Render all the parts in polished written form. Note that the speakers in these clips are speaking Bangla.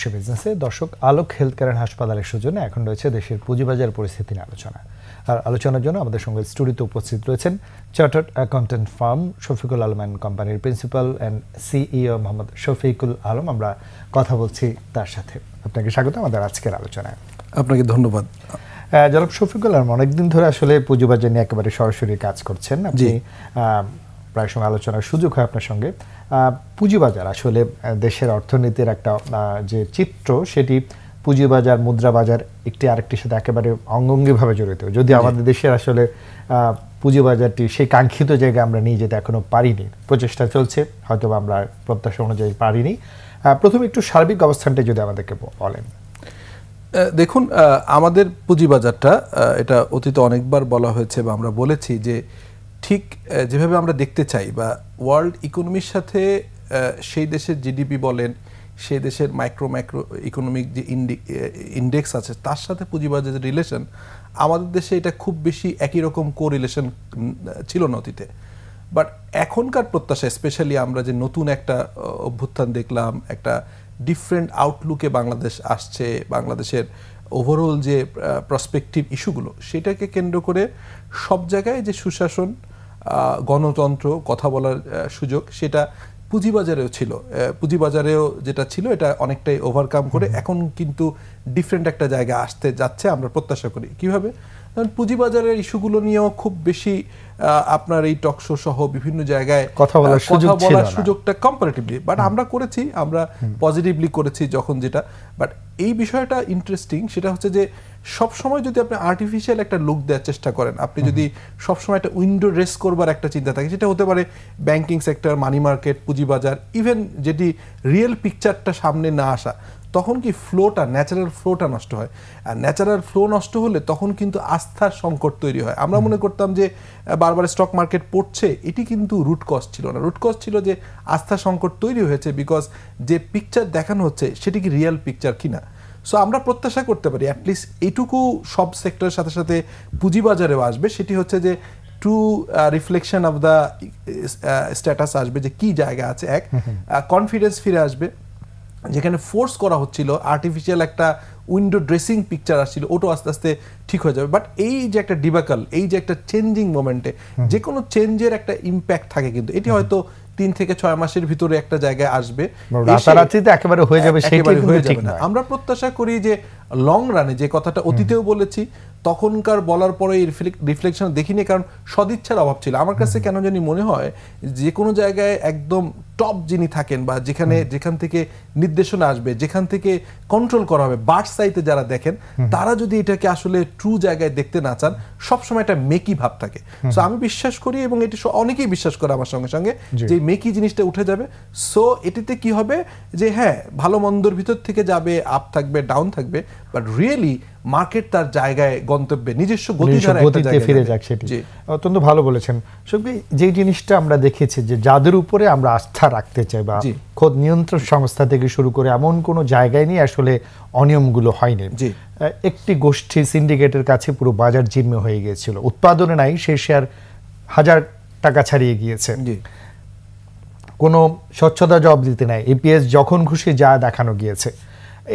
বসে বিজনেসে। দর্শক, আলোক হেলথ কেয়ার হাসপাতালের সৌজন্যে এখন রয়েছে দেশের পুঁজিবাজার পরিস্থিতি নিয়ে আলোচনা। আর আলোচনার জন্য আমাদের সঙ্গে স্টুডিওতে উপস্থিত রয়েছেন chartered accountant firm Shafiqul Alam and কোম্পানির principal and CEO Mohammad Shafiqul Alam. আমরা কথা বলছি তার সাথে। আপনাকে স্বাগত আমাদের আজকের আলোচনায়। আপনাকে ধন্যবাদ। জনাব শফিকুল আলম, অনেকদিন ধরে আসলে পুঁজিবাজার নিয়ে একেবারে সরাসরি কাজ করছেন আপনি। প্রায় সময় আলোচনার সুযোগ হয় আপনার সঙ্গে। পুঁজিবাজার আসলে দেশের অর্থনীতির একটা যে চিত্র, সেটি পুঁজিবাজার মুদ্রা বাজার একটি আরেকটির সাথে একেবারে অঙ্গাঙ্গিভাবে জড়িত। যদি আমাদের দেশের আসলে পুঁজিবাজারটি সেই কাঙ্ক্ষিত জায়গায় আমরা নিয়ে যেতে এখনো পারিনি, প্রচেষ্টা চলছে, হয়তো আমরা প্রত্যাশা অনুযায়ী পারিনি। প্রথমে একটু সার্বিক অবস্থানটা যদি আমাদেরকে বলেন। দেখুন, আমাদের পুঁজিবাজারটা এটা অতীতে অনেকবার বলা হয়েছে বা আমরা বলেছি যে ঠিক যেভাবে আমরা দেখতে চাই বা ওয়ার্ল্ড ইকোনমির সাথে সেই দেশের জিডিপি বলেন, সেই দেশের মাইক্রো ইকোনমিক যে ইন্ডেক্স আছে তার সাথে পুঁজিবাজারের রিলেশন, আমাদের দেশে এটা খুব বেশি একই রকম কোরিলেশন ছিল না অতীতে। বাট এখনকার প্রত্যাশা, স্পেশালি আমরা যে নতুন একটা অভ্যুত্থান দেখলাম, একটা ডিফারেন্ট আউটলুকে বাংলাদেশ আসছে, বাংলাদেশের ওভারঅল যে প্রসপেক্টিভ ইস্যুগুলো সেটাকে কেন্দ্র করে সব জায়গায় যে সুশাসন, গণতন্ত্র, কথা বলার সুযোগ, সেটা পুঁজিবাজারেও ছিল। পুঁজিবাজারেও যেটা ছিল এটা অনেকটাই ওভারকাম করে এখন কিন্তু ডিফারেন্ট একটা জায়গা আসতে যাচ্ছে আমরা প্রত্যাশা করি। কিভাবে? কারণ পুঁজিবাজারের ইস্যুগুলো নিয়েও খুব বেশি আপনার এই টকশো সহ বিভিন্ন জায়গায় কথা বলার সুযোগটা কম্পারেটিভলি, বাট আমরা করেছি, আমরা পজিটিভলি করেছি যখন যেটা। বাট এই বিষয়টা ইন্টারেস্টিং, সেটা হচ্ছে যে সবসময় যদি আপনি আর্টিফিশিয়াল একটা লুক দেওয়ার চেষ্টা করেন, আপনি যদি সবসময় একটা উইন্ডো রেস করবার একটা চিন্তা থাকে, সেটা হতে পারে ব্যাংকিং সেক্টর, মানি মার্কেট, পুঁজিবাজার, ইভেন যেটি রিয়েল পিকচারটা সামনে না আসা, তখন কি ফ্লোটা, ন্যাচারাল ফ্লোটা নষ্ট হয়। আর ন্যাচারাল ফ্লো নষ্ট হলে তখন কিন্তু আস্থার সংকট তৈরি হয়। আমরা মনে করতাম যে বারবার স্টক মার্কেট পড়ছে, এটি কিন্তু রুট কজ ছিল না। রুট কজ ছিল যে আস্থার সংকট তৈরি হয়েছে বিকজ যে পিকচার দেখানো হচ্ছে সেটি কি রিয়েল পিকচার কিনা। সো আমরা প্রত্যাশা করতে পারি অ্যাটলিস্ট এইটুকু সব সেক্টরের সাথে সাথে পুঁজিবাজারেও আসবে, সেটি হচ্ছে যে true reflection of the status আসবে, যে কি জায়গা আছে। এক কনফিডেন্স ফিরে আসবে, যেখানে ফোর্স করা হচ্ছিল আর্টিফিশিয়াল একটা উইন্ডো ড্রেসিং পিকচার আসছিল, ওটা আস্তে আস্তে ঠিক হয়ে যাবে। বাট এই যে একটা ডিবাকল, এই যে একটা চেঞ্জিং মোমেন্টে যে কোনো চেঞ্জের একটা ইম্প্যাক্ট থাকে, কিন্তু এটি হয়তো 3 থেকে 6 মাসের ভিতরে একটা জায়গায় আসবে, একেবারে হয়ে যাবে না। আমরা প্রত্যাশা করি যে লং রানে, যে কথাটা অতীতেও বলেছি, তখনকার বলার পরে রিফ্লেকশন দেখিনি, কারণ সদিচ্ছার অভাব ছিল। আমার কাছে কেন জানি মনে হয় যে কোনো জায়গায় একদম টপ যিনি থাকেন বা যেখান থেকে নির্দেশনা আসবে, যেখান থেকে কন্ট্রোল করা হবে, বার্ড সাইতে যারা দেখেন, তারা যদি এটাকে আসলে ট্রু জায়গায় দেখতে না চান, সবসময় একটা মেকি ভাব থাকে। সো আমি বিশ্বাস করি, এবং এটি অনেকেই বিশ্বাস করে আমার সঙ্গে সঙ্গে, যে মেকি জিনিসটা উঠে যাবে। সো এটিতে কি হবে যে হ্যাঁ, ভালো মন্দর ভিতর থেকে যাবে, আপ থাকবে, ডাউন থাকবে, বাট রিয়েলি মার্কেট তার জায়গায়, গন্তব্যে নিজস্ব গতিতে ফিরে যাক। সেটি অত্যন্ত ভালো বলেছেন। যে জিনিসটা আমরা দেখেছি যে যাদের উপরে আমরা আস্থা রাখতে চাই বা খোদ নিয়ন্ত্রণ সংস্থা থেকে শুরু করে এমন কোনো জায়গায় নিয়ে আসলে অনিয়মগুলো হয়নি। একটি গোষ্ঠী সিন্ডিকেটের কাছে পুরো বাজার জিম্মে হয়ে গিয়েছিল, উৎপাদনে নাই, সেই শেয়ার 1000 টাকা ছাড়িয়ে গিয়েছে, কোনো স্বচ্ছতা জবাব দিতে নাই, এপিএস যখন খুশি যা দেখানো গিয়েছে।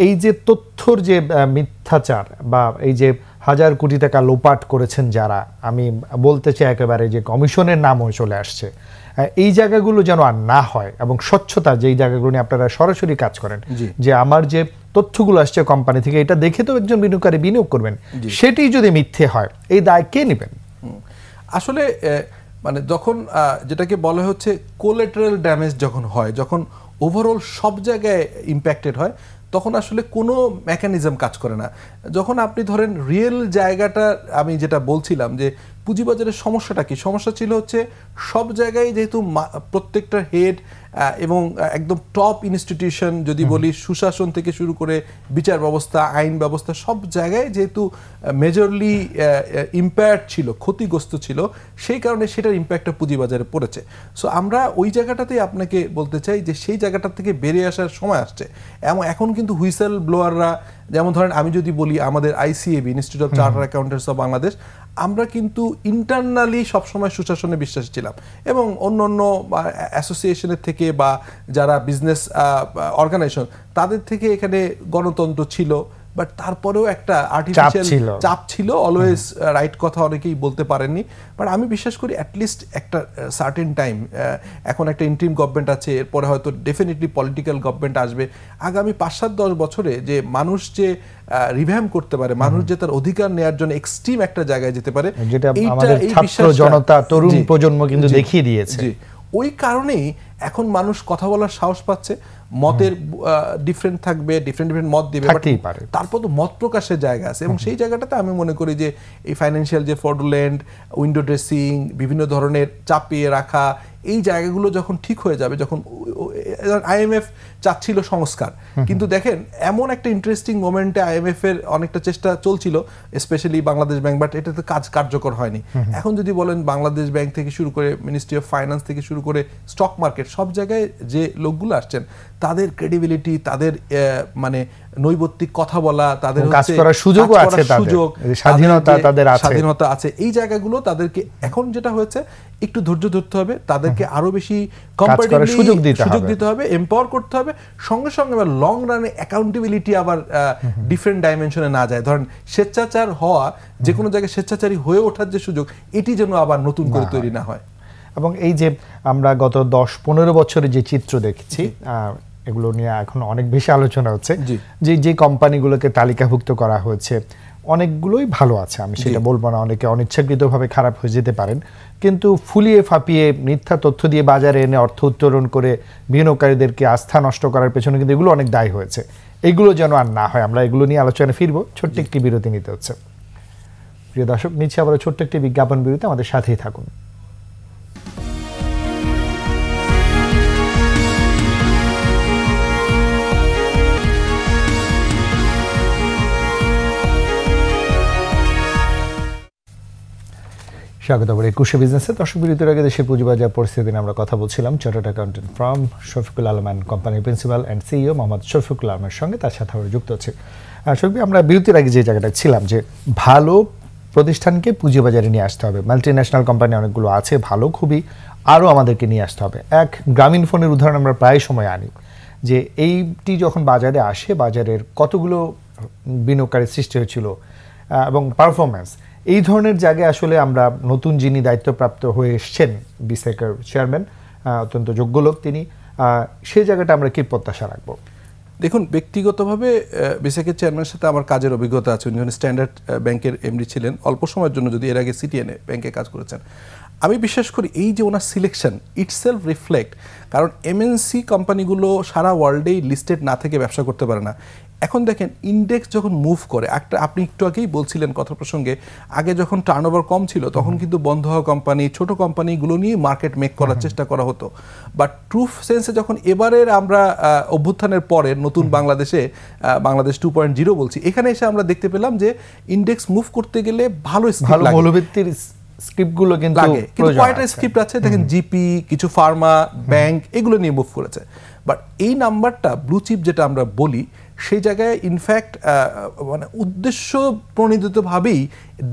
এই যে তথ্যর যে মিথ্যাচার বা এই যে 1000 কোটি টাকা লোপাট করেছেন যারা, আমি বলতে চাই একেবারে যে কমিশনের নামও চলে আসছে, এই জায়গাগুলো যেন আর না হয়, এবং স্বচ্ছতা, যেই জায়গাগুলো নিয়ে আপনারা সরাসরি কাজ করেন, যে আমার যে তথ্যগুলো আসছে কোম্পানি থেকে, এটা দেখে তো একজন বিনিয়োগকারী বিনিয়োগ করবেন, সেটি যদি মিথ্যে হয় এই দায় কে নেবেন? আসলে মানে যখন যেটাকে বলা হচ্ছে কোলাটেরাল ড্যামেজ যখন হয়, যখন ওভারঅল সব জায়গায় ইম্প্যাক্টেড হয়, তখন আসলে কোনো মেকানিজম কাজ করে না। যখন আপনি ধরেন রিয়েল জায়গাটা, আমি যেটা বলছিলাম যে পুঁজিবাজারের সমস্যাটা কি, সমস্যা ছিল হচ্ছে সব জায়গায় যেহেতু প্রত্যেকটা হেড এবং একদম টপ ইনস্টিটিউশন, যদি বলি সুশাসন থেকে শুরু করে বিচার ব্যবস্থা, আইন ব্যবস্থা, সব জায়গায় যেহেতু মেজরলি ইম্প্যাক্ট ছিল, ক্ষতিগ্রস্ত ছিল, সেই কারণে সেটার ইম্প্যাক্টটা পুঁজিবাজারে পড়েছে। সো আমরা ওই জায়গাটাতেই আপনাকে বলতে চাই যে সেই জায়গাটা থেকে বেরিয়ে আসার সময় আসছে। এবং এখন কিন্তু হুইসেল ব্লোয়াররা, যেমন ধরেন আমি যদি বলি আমাদের ICAB, institute of chartered accountants of Bangladesh, আমরা কিন্তু ইন্টারনালি সবসময় সুশাসনে বিশ্বাসী ছিলাম, এবং অন্য অন্য অ্যাসোসিয়েশনের থেকে বা যারা বিজনেস অর্গানাইজেশন তাদের থেকে এখানে গণতন্ত্র ছিল, বাট তারপরেও একটা আর্টিফিশিয়াল চাপ ছিল, অলওয়েজ রাইট কথা অনেকেই বলতে পারেননি। বাট আমি বিশ্বাস করি অ্যাটলিস্ট একটা সার্টেন টাইম, এখন একটা ইন্টারিম গভর্নমেন্ট আছে, এরপরে হয়তো ডেফিনেটলি পলিটিক্যাল গভর্নমেন্ট আসবে, আগামী ৫-৭-১০ বছরে যে মানুষ যে রিভ্যাম করতে পারে, মানুষ যে তার অধিকার নেওয়ার জন্য এক্সট্রিম একটা জায়গায় যেতে পারে, যেটা আমাদের ছাত্র জনতা, তরুণ প্রজন্ম কিন্তু দেখিয়ে দিয়েছে। ওই কারণেই এখন মানুষ কথা বলার সাহস পাচ্ছে। মতের ডিফারেন্ট থাকবে, ডিফারেন্ট মত দিবে, তারপর তো মত প্রকাশের জায়গা আছে, এবং সেই জায়গাটাতে আমি মনে করি যে এই ফাইন্যান্সিয়াল যে ফ্রডুলেন্ট, উইন্ডো ড্রেসিং, বিভিন্ন ধরনের চাপিয়ে রাখা, এই জায়গাগুলো যখন ঠিক হয়ে যাবে, যখন আইএমএফ চাচ্ছিল সংস্কার, কিন্তু দেখেন এমন একটা ইন্টারেস্টিং মোমেন্টে আইএমএফ এর অনেকটা চেষ্টা চলছিল, স্পেশালি বাংলাদেশ ব্যাংক, বাট এটাতে কার্যকর হয়নি। এখন যদি বলেন বাংলাদেশ ব্যাংক থেকে শুরু করে মিনিস্ট্রি অফ ফাইন্যান্স থেকে শুরু করে স্টক মার্কেট, সব জায়গায় যে লোকগুলো আসছেন তাদের ক্রেডিবিলিটি, তাদের মানে নৈবত্তিক কথা বলা, তাদের সুযোগ, স্বাধীনতা আছে, এই জায়গাগুলো তাদেরকে এখন যেটা হয়েছে একটু ধৈর্য ধরতে হবে, তাদেরকে আরো বেশি কম্পারেটিভলি সুযোগ দিতে হবে, এম্পাওয়ার করতে হবে, সঙ্গে সঙ্গে আবার লং রানে অ্যাকাউন্টেবিলিটি আবার ডিফারেন্ট ডাইমেনশনে না যায়। ধরেন স্বেচ্ছাচার হওয়া, যে কোনো জায়গায় স্বেচ্ছাচারী হয়ে ওঠার যে সুযোগ, এটি যেন আবার নতুন করে তৈরি না হয়। এবং এই যে আমরা গত 10-15 বছরে যে চিত্র দেখেছি, এগুলো নিয়ে এখন অনেক বেশি আলোচনা হচ্ছে, যে কোম্পানিগুলোকে তালিকাভুক্ত করা হয়েছে অনেকগুলোই ভালো আছে, আমি সেটা বলবো না, অনেকে অনিচ্ছাকৃতভাবে খারাপ হয়ে যেতে পারেন, কিন্তু ফুলিয়ে ফাঁপিয়ে মিথ্যা তথ্য দিয়ে বাজারে এনে অর্থ উত্তোলন করে বিনিয়োগকারীদেরকে আস্থা নষ্ট করার পেছনে কিন্তু এগুলো অনেক দায়ী হয়েছে। এগুলো যেন আর না হয়, আমরা এগুলো নিয়ে আলোচনা ফিরবো। ছোট্ট একটি বিরতি নিতে হচ্ছে। প্রিয় দর্শক, নিচ্ছে আবার ছোট্ট একটি বিজ্ঞাপন বিরতি, আমাদের সাথেই থাকুন। স্বাগত আবার একুশে বিজনেসে। দর্শক, বিরতির আগে দেশের পুঁজিবাজার পরিস্থিতি নিয়ে আমরা কথা বলছিলাম chartered accountant firm Shafiqul Alam and কোম্পানির principal and CEO Mohammad Shafiqul আলমের সঙ্গে, তার সাথে আমরা যুক্ত হচ্ছে। শফিক, আমরা বিরতির আগে যে জায়গাটা ছিলাম, যে ভালো প্রতিষ্ঠানকে পুঁজিবাজারে নিয়ে আসতে হবে, মাল্টি ন্যাশনাল কোম্পানি অনেকগুলো আছে ভালো, খুবই, আরও আমাদেরকে নিয়ে আসতে হবে। এক গ্রামীণ ফোনের উদাহরণ আমরা প্রায় সময় আনি, যে এইটি যখন বাজারে আসে, বাজারের কতগুলো বিনিয়োগকারীর সৃষ্টি হয়েছিল এবং পারফরমেন্স, এই ধরনের জায়গায় আসলে আমরা নতুন যিনি দায়িত্বপ্রাপ্ত হয়ে এসছেন, বিসেকের চেয়ারম্যান, অত্যন্ত যোগ্য লোক তিনি, সেই জায়গাটা আমরা কি প্রত্যাশা রাখবো? দেখুন, ব্যক্তিগতভাবে বিসেকের চেয়ারম্যানের সাথে আমার কাজের অভিজ্ঞতা আছে। উনি স্ট্যান্ডার্ড ব্যাংকের এমডি ছিলেন অল্প সময়ের জন্য, যদি এর আগে সিটিএনএ ব্যাংকে কাজ করেছেন। আমি বিশ্বাস করি এই যে ওনার সিলেকশন ইটসেলফ রিফ্লেক্ট, কারণ এমএনসি কোম্পানিগুলো সারা ওয়ার্ল্ডেই লিস্টেড না থেকে ব্যবসা করতে পারে না। এখন দেখেন ইন্ডেক্স যখন মুভ করে, একটা আপনি একটু আগেই বলছিলেন কথা প্রসঙ্গে, আগে যখন টার্নওভার কম ছিল তখন কিন্তু বন্ধ হওয়া কোম্পানি, ছোট কোম্পানিগুলো নিয়ে মার্কেট মেক করার চেষ্টা করা হতো। বাট ট্রুথ সেন্সে যখন এবারের আমরা অভ্যুত্থানের পরে নতুন বাংলাদেশে, বাংলাদেশ 2.0 বলছি, এখানে এসে আমরা দেখতে পেলাম যে ইন্ডেক্স মুভ করতে গেলে ভালো মৌলভিত্তির স্ক্রিপ্টগুলো কিন্তু লাগে, কিন্তু কয়টা স্ক্রিপ্ট আছে দেখেন, জিপি, কিছু ফার্মা, ব্যাংক, এগুলো নিয়ে মুভ করেছে। বাট এই নাম্বারটা ব্লু চিপ যেটা আমরা বলি, সেই জায়গায় ইনফ্যাক্ট মানে উদ্দেশ্য প্রণোদিতভাবেই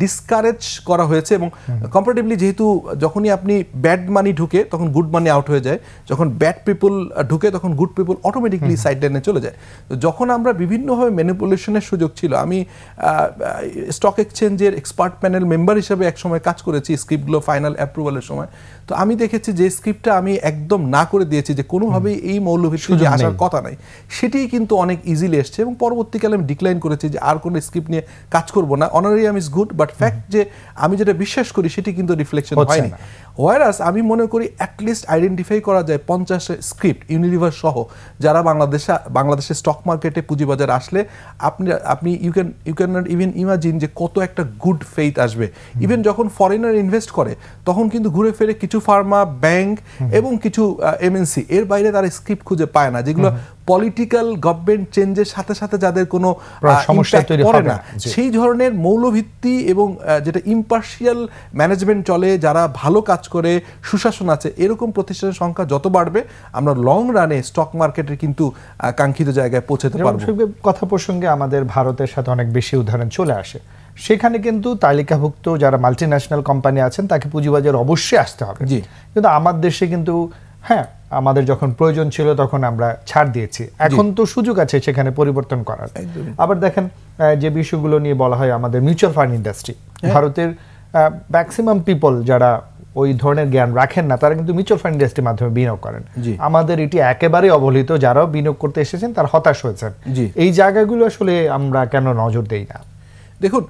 ডিসকারেজ করা হয়েছে। এবং কম্পারেটিভলি যেহেতু যখনই আপনি ব্যাড মানি ঢুকে তখন গুড মানি আউট হয়ে যায়, যখন ব্যাড পিপল ঢুকে তখন গুড পিপল অটোমেটিকলি সাইড লাইনে চলে যায়। তো যখন আমরা বিভিন্নভাবে ম্যানিপুলেশনের সুযোগ ছিল, আমি স্টক এক্সচেঞ্জের এক্সপার্ট প্যানেল মেম্বার হিসেবে একসময় কাজ করেছি স্ক্রিপ্টগুলো ফাইনাল অ্যাপ্রুভালের সময়। তো আমি দেখেছি যে স্ক্রিপ্টটা আমি একদম না করে দিয়েছি, যে কোনোভাবেই এই মৌলভিত্তিতে আসার কথা নাই, সেটিই কিন্তু অনেক ইজিলি এসছে। এবং পরবর্তীকালে আমি ডিক্লাইন করেছি যে আর কোনো স্ক্রিপ্ট নিয়ে কাজ করব না। Honorarium is good, but fact যে আমি যেটা বিশ্বাস করি সেটি কিন্তু রিফ্লেকশন হয়নি। ওয়ারাস আমি মনে করি অ্যাটলিস্ট আইডেন্টিফাই করা যায় 50 স্ক্রিপ্ট ইউনিলিভার সহ যারা বাংলাদেশের স্টক মার্কেটে পুঁজিবাজার আসলে আপনি you can not even imagine যে কত একটা গুড ফেইথ আসবে। ইভেন যখন ফরেনার ইনভেস্ট করে তখন কিন্তু ঘুরে ফিরে কিছু ফার্মা, ব্যাংক এবং কিছু এমএনসি, এর বাইরে তারা স্ক্রিপ্ট খুঁজে পায় না যেগুলো পলিটিক্যাল গভর্নমেন্ট চেঞ্জের সাথে সাথে যাদের কোনো সমস্যা তৈরি করে হবে না, সেই ধরনের মৌলভিত্তি এবং যেটা ইম্পার্শিয়াল ম্যানেজমেন্ট চলে, যারা ভালো কাজ করে, সুশাসন আছে, এরকম প্রতিষ্ঠানের সংখ্যা যত বাড়বে আমরা লং রানে স্টক মার্কেটের কিন্তু কাঙ্ক্ষিত জায়গায় পৌঁছাতে পারবো। কথা প্রসঙ্গে আমাদের ভারতের সাথে অনেক বেশি উদাহরণ চলে আসে, সেখানে কিন্তু তালিকাভুক্ত যারা মাল্টিন্যাশনাল কোম্পানি আছেন তাকে পুঁজিবাজার অবশ্যই আসতে হবে। কিন্তু আমার দেশে কিন্তু হ্যাঁ, আমাদের যখন প্রয়োজন ছিল তখন আমরা ছাড় দিয়েছি, এখন তো সুযোগ আছে সেখানে পরিবর্তন করার। আবার দেখেন যে বিষয়গুলো নিয়ে বলা হয় আমাদের মিউচুয়াল ফান্ড ইন্ডাস্ট্রি, ভারতের ম্যাক্সিমাম পিপল যারা ওই ধরনের জ্ঞান রাখেন না তারা কিন্তু মিউচুয়াল ফান্ড ইন্ডাস্ট্রির মাধ্যমে বিনিয়োগ করেন। আমাদের এটি একেবারে অবহেলিত, যারাও বিনিয়োগ করতে এসেছেন তারা হতাশ হয়েছেন। এই জায়গাগুলো আসলে আমরা কেন নজর দেই না? দেখুন,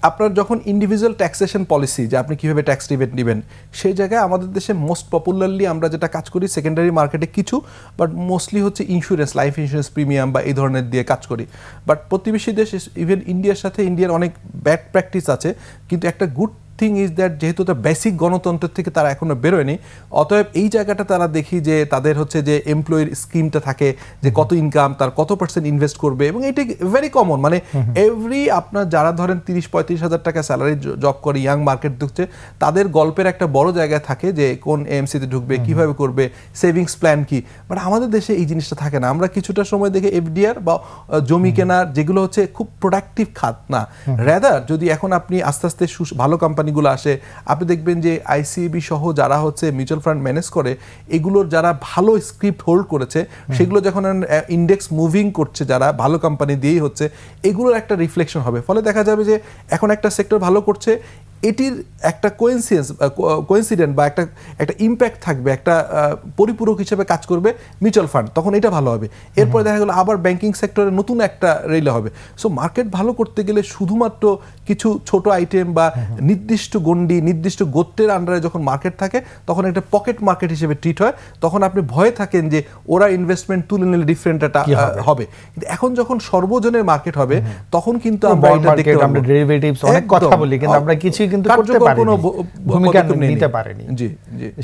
আপনার যখন ইন্ডিভিজুয়াল ট্যাক্সেশন পলিসি, যে আপনি কীভাবে ট্যাক্স রিবেট নেবেন, সেই জায়গায় আমাদের দেশে মোস্ট পপুলারলি আমরা যেটা কাজ করি সেকেন্ডারি মার্কেটে কিছু, বাট মোস্টলি হচ্ছে ইন্স্যুরেন্স, লাইফ ইন্স্যুরেন্স প্রিমিয়াম বা এই ধরনের দিয়ে কাজ করি। বাট প্রতিবেশী দেশ ইভেন ইন্ডিয়ার সাথে ইন্ডিয়ার অনেক ব্যাড প্র্যাকটিস আছে, কিন্তু একটা গুড থিং ইজ দ্যাট যেহেতু তার বেসিক গণতন্ত্রের থেকে তারা এখনো বেরোয়নি, অতএব এই জায়গাটা তারা দেখি যে তাদের হচ্ছে যে এমপ্লয়ির স্কিমটা থাকে, যে কত ইনকাম, তার কত পার্সেন্ট ইনভেস্ট করবে, এবং এটা ভেরি কমন। মানে এভরি আপনার যারা ধরেন 30-35 হাজার টাকা স্যালারি জব করে, ইয়াং মার্কেট ঢুকছে, তাদের গল্পের একটা বড় জায়গায় থাকে যে কোন এএমসিতে ঢুকবে, কিভাবে করবে, সেভিংস প্ল্যান কি। বাট আমাদের দেশে এই জিনিসটা থাকে না। আমরা কিছুটা সময় দেখে এফডিআর বা জমি কেনার, যেগুলো হচ্ছে খুব প্রোডাক্টিভ খাত না, রেদার যদি এখন আপনি আস্তে আস্তে ভালো কোম্পানি গুলো আসে, আপনি দেখবেন যে আইসিবি সহ যারা হচ্ছে মিউচুয়াল ফান্ড ম্যানেজ করে, এগুলোর যারা ভালো স্ক্রিপ্ট হোল্ড করেছে, সেগুলো যখন ইন্ডেক্স মুভিং করছে, যারা ভালো কোম্পানি দিয়েই হচ্ছে, এগুলোর একটা রিফ্লেকশন হবে। ফলে দেখা যাবে যে এখন একটা সেক্টর ভালো করছে, এটির একটা কোইন্সিডেন্ট বা একটা ইম্প্যাক্ট থাকবে, একটা পরিপূরক হিসেবে কাজ করবে মিউচুয়াল ফান্ড, তখন এটা ভালো হবে। এরপরে দেখা গেলো আবার ব্যাংকিং সেক্টরে নতুন একটা রেলে হবে। সো মার্কেট ভালো করতে গেলে শুধুমাত্র কিছু ছোট আইটেম বা নির্দিষ্ট গণ্ডি, নির্দিষ্ট গোত্রের আন্ডারে যখন মার্কেট থাকে, তখন একটা পকেট মার্কেট হিসেবে ট্রিট হয়। তখন আপনি ভয়ে থাকেন যে ওরা ইনভেস্টমেন্ট তুলে নিলে ডিফারেন্ট একটা হবে। কিন্তু এখন যখন সর্বজনের মার্কেট হবে, তখন কিন্তু আমরা এটা দেখতে পাবো। আমরা ডেরিভেটিভস অনেক কথা বলি, কিন্তু আমরা কিছু কিন্তু করতে পারিনি, ভূমিকা নিতে পারেনি।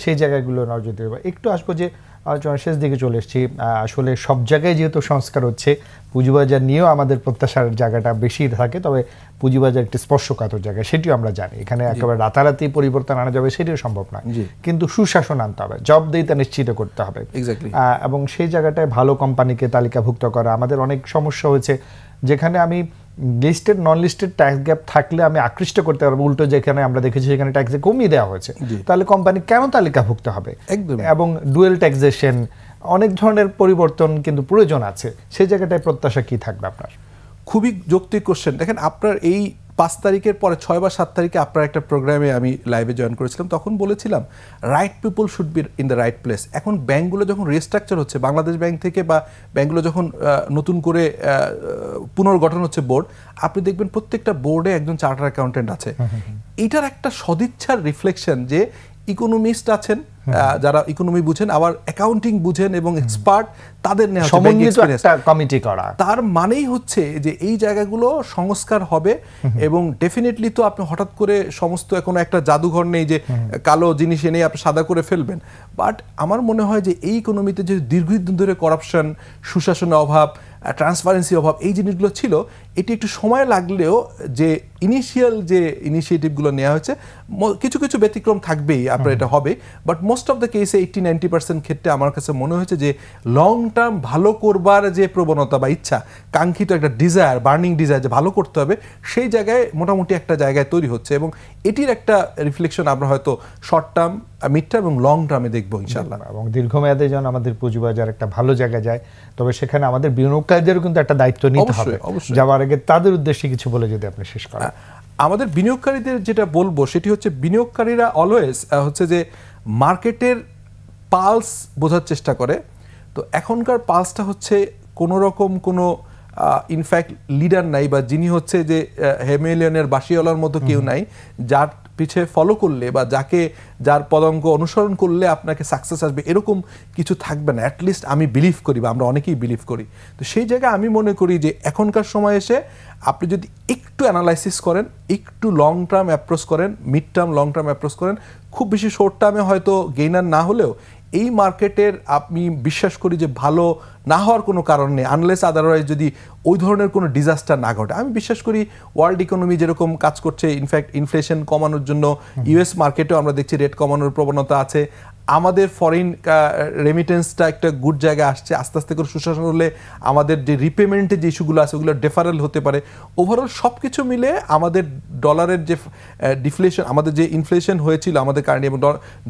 সেই জায়গাগুলো নজর দেব। একটু আসবো যে আলোচনার শেষ দিকে চলে এসেছি। আসলে সব জায়গায় যেহেতু সংস্কার হচ্ছে, পুঁজিবাজার নিয়েও আমাদের প্রত্যাশার জায়গাটা বেশি থাকে, তবে পুঁজিবাজার একটি স্পর্শকাতর জায়গা, সেটিও আমরা জানি। এখানে একেবারে রাতারাতি পরিবর্তন আনা যাবে সেটিও সম্ভব নয়, কিন্তু সুশাসন আনতে হবে, জবাবদিহিতা নিশ্চিত করতে হবে, এবং সেই জায়গাটায় ভালো কোম্পানিকে তালিকাভুক্ত করা। আমাদের অনেক সমস্যা হয়েছে যেখানে আমি লিস্টেড নন লিস্টেড ট্যাক্স গ্যাপ থাকলে আমি আকৃষ্ট করতে পারবো, উল্টো যেখানে আমরা দেখেছি সেখানে ট্যাক্স কমিয়ে দেওয়া হয়েছে, তাহলে কোম্পানি কেন তালিকাভুক্ত হবে? এবং ডুয়েল ট্যাক্সেশন, অনেক ধরনের পরিবর্তন কিন্তু প্রয়োজন আছে। সেই জায়গাটায় প্রত্যাশা কি থাকবে আপনার? খুবই যৌক্তিক কোশ্চেন। দেখেন, আপনার এই 5 তারিখের পরে 6 বা 7 তারিখে আপনার একটা প্রোগ্রামে আমি লাইভে জয়েন করেছিলাম, তখন বলেছিলাম right people should be in the right place. এখন ব্যাঙ্কগুলো যখন রিস্ট্রাকচার হচ্ছে, বাংলাদেশ ব্যাংক থেকে বা ব্যাঙ্কগুলো যখন নতুন করে পুনর্গঠন হচ্ছে বোর্ড, আপনি দেখবেন প্রত্যেকটা বোর্ডে একজন চার্টার অ্যাকাউন্টেন্ট আছে। এটার একটা সদিচ্ছার রিফ্লেকশন যে ইকোনমিস্ট আছেন, যারা ইকোনমি বুঝেন, আবার অ্যাকাউন্টিং বুঝেন এবং এক্সপার্ট, তাদের নেওয়া কমিটি করা। তার মানেই হচ্ছে যে এই জায়গাগুলো সংস্কার হবে, এবং ডেফিনেটলি তো আপনি হঠাৎ করে সমস্ত কোনো একটা জাদুঘর নেই যে কালো জিনিস এনে আপনি সাদা করে ফেলবেন। বাট আমার মনে হয় যে এই ইকোনমিতে যে দীর্ঘদিন ধরে করাপশন, সুশাসনের অভাব, ট্রান্সপারেন্সি অভাব, এই জিনিসগুলো ছিল, এটি একটু সময় লাগলেও যে ইনিশিয়াল যে ইনিশিয়েটিভগুলো নেওয়া হয়েছে, কিছু কিছু ব্যতিক্রম থাকবেই, আপনার এটা হবে। বাট মোস্ট অফ দ্য কেসে 80-90% ক্ষেত্রে আমার কাছে মনে হয়েছে যে লং টার্ম ভালো করবার যে প্রবণতা বা ইচ্ছা, কাঙ্ক্ষিত একটা ডিজায়ার, বার্নিং ডিজায়ার যে ভালো করতে হবে, সেই জায়গায় মোটামুটি একটা জায়গায় তৈরি হচ্ছে, এবং এটির একটা রিফ্লেকশন আমরা হয়তো শর্ট টার্ম, মিড টার্ম এবং লং টার্মে দেখবো ইনশাআল্লাহ। এবং দীর্ঘমেয়াদে যেন আমাদের পুঁজিবাজার একটা ভালো জায়গায় যায়, তবে সেখানে আমাদের বিনিয়োগকারীদেরও কিন্তু একটা দায়িত্ব নিতে হবে। যাওয়ার আগে তাদের উদ্দেশ্যে কিছু বলে যদি আপনি শেষ করেন। আমাদের বিনিয়োগকারীদের যেটা বলবো সেটি হচ্ছে, বিনিয়োগকারীরা অলওয়েজ হচ্ছে যে মার্কেটের পালস বোঝার চেষ্টা করে। তো এখনকার পালসটা হচ্ছে কোনো রকম কোনো ইনফ্যাক্ট লিডার নাই, বা যিনি হচ্ছে যে হেমিলিয়নের বাসিওয়ালার মতো কেউ নাই, যার পিছে ফলো করলে বা যার পদাঙ্ক অনুসরণ করলে আপনাকে সাকসেস আসবে, এরকম কিছু থাকবে না। অ্যাটলিস্ট আমি বিলিভ করি, বা আমরা অনেকেই বিলিভ করি। তো সেই জায়গায় আমি মনে করি যে এখনকার সময় এসে আপনি যদি একটু অ্যানালাইসিস করেন, একটু লং টার্ম অ্যাপ্রোচ করেন, mid term long term approach করেন, খুব বেশি শর্ট টার্মে হয়তো গেইনার না হলেও এই মার্কেটের আমি বিশ্বাস করি যে ভালো না হওয়ার কোনো কারণ নেই, আনলেস আদারওয়াইজ যদি ওই ধরনের কোনো ডিজাস্টার না ঘটে। আমি বিশ্বাস করি ওয়ার্ল্ড ইকোনমি যেরকম কাজ করছে, ইনফ্যাক্ট ইনফ্লেশন কমানোর জন্য ইউএস মার্কেটেও আমরা দেখছি রেট কমানোর প্রবণতা আছে। আমাদের ফরেন রেমিটেন্সটা একটা গুড জায়গায় আসছে, আস্তে আস্তে করে সুশাসন হলে আমাদের যে রিপেমেন্টের যে ইস্যুগুলো আছে ওগুলো ডেফারেল হতে পারে। ওভারঅল সব কিছু মিলে আমাদের ডলারের যে ডিফ্লেশন, আমাদের যে ইনফ্লেশন হয়েছিল আমাদের কারণে, এবং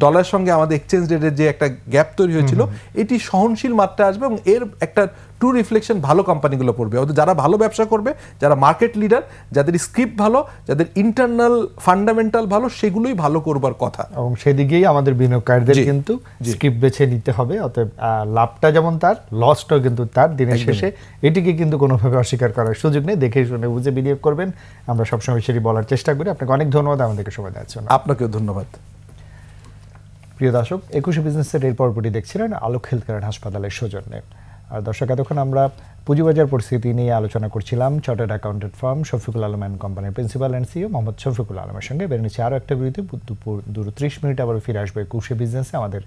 ডলারের সঙ্গে আমাদের এক্সচেঞ্জ রেটের যে একটা গ্যাপ তৈরি হয়েছিল, এটি সহনশীল মাত্রা আসবে এবং এর একটা টু রিফ্লেকশন ভালো কোম্পানিগুলো পড়বে। অর্থাৎ যারা ভালো ব্যবসা করবে, যারা মার্কেট লিডার, যাদের স্ক্রিপ্ট ভালো, যাদের ইন্টারনাল ফান্ডামেন্টাল ভালো, সেগুলোই ভালো করবার কথা। এবং সেদিকেই আমাদের বিনিয়োগকারীদের কিন্তু স্ক্রিপ্ট বেছে নিতে হবে। অতএব লাভটা যেমন তার, লসটাও কিন্তু তার। দিনের শেষে এটিকে কিন্তু কোনোভাবে অস্বীকার করার সুযোগ নেই। দেখে শুনে বুঝে বিনিয়োগ করবেন, আমরা সবসময় সেটি বলার চেষ্টা করি। আপনাকে অনেক ধন্যবাদ আমাদেরকে সময় দেওয়ার জন্য। আপনাকেও ধন্যবাদ। প্রিয় দর্শক, 21 বিজনেসের এই পর্বটি দেখছিলেন আলোক হেলথ কেয়ার হাসপাতালের সৌজন্যে। আর দর্শক, এতক্ষণ আমরা পুঁজিবাজার পরিস্থিতি নিয়ে আলোচনা করছিলাম chartered accountant firm Shafiqul Alam and কোম্পানির principal and CEO Mohammad Shafiqul আলমের সঙ্গে। বের নিচ্ছে আরও একটা বিরতি, দুপুর 2:30 আবার ফিরে আসবে 21 বিজনেসে। আমাদের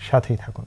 সাথেই থাকুন।